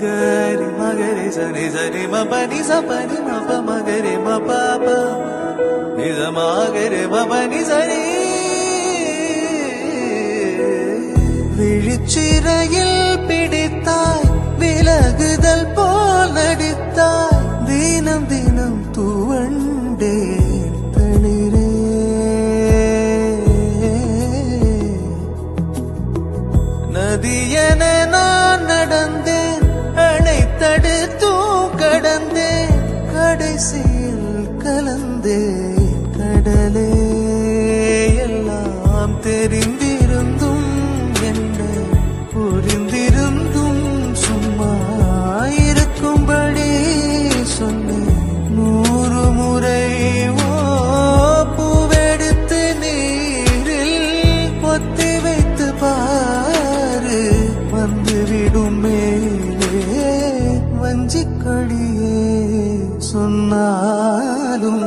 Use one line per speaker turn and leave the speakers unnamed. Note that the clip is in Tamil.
gari magare sani sani ma pani sa pani ma pa magare ma pa pa ni sa magare ma pani sani விழிச்சிறையில் பிடித்தாய் விலகுதல் போல் நடித்தாய் தினம் தினம் தூவண்டே தளிரே நதியென நான் நடந்தேன் அணைத்தடுத்தும் கடந்தேன் கடைசியில் கலந்தேன் கடலே எல்லாம் தெரிந்திருந்தும் புரிந்திருந்தும் சும்மா இருக்கும்படி சொன்னேன் 100 முறை பூவெடுத்து நீரில் பொத்தி வைத்து பாரு வந்துவிடும் மேலே வஞ்சிக்கொடியே சொன்னாலும்